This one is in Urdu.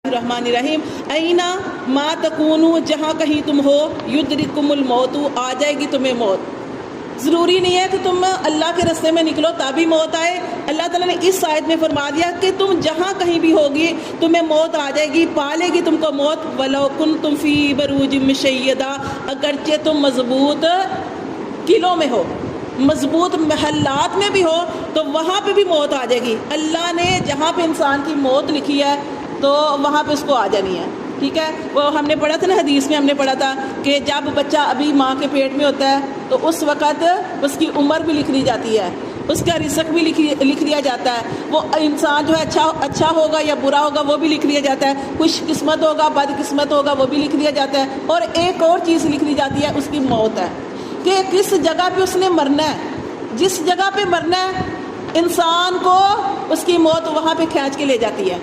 الرحمن الرحیم اینا ما تکونو جہاں کہیں تم ہو یدرککم الموت آ جائے گی تمہیں موت. ضروری نہیں ہے کہ تم اللہ کے راستے میں نکلو تبھی موت آئے. اللہ تعالیٰ نے اس آیت میں فرما دیا کہ تم جہاں کہیں بھی ہوگی تمہیں موت آ جائے گی, پالے گی تم کو موت. وَلَوْ كُنْتُمْ فِي بُرُوجٍ مُشَيَّدَةٍ اگرچہ تم مضبوط قلعوں میں ہو, مضبوط محلات میں بھی ہو تو وہاں پہ بھی موت آ جائے گی. اللہ نے جہاں پہ انسان کی موت لکھی ہے تو وہاں پہ اس کو آ جانی ہے. ٹھیک ہے, وہ ہم نے پڑھا تھا نا حدیث میں, ہم نے پڑھا تھا کہ جب بچہ ابھی ماں کے پیٹ میں ہوتا ہے تو اس وقت اس کی عمر بھی لکھ لی جاتی ہے, اس کا رزق بھی لکھ لیا جاتا ہے. وہ انسان جو ہے اچھا ہوگا یا برا ہوگا وہ بھی لکھ لیا جاتا ہے, خوش قسمت ہوگا بد قسمت ہوگا وہ بھی لکھ لیا جاتا ہے. اور ایک اور چیز لکھ لی جاتی ہے, اس کی موت ہے کہ کس جگہ پہ اس نے مرنا ہے. جس جگہ پہ مرنا ہے انسان کو اس کی موت وہاں پہ کھینچ کے لے جاتی ہے.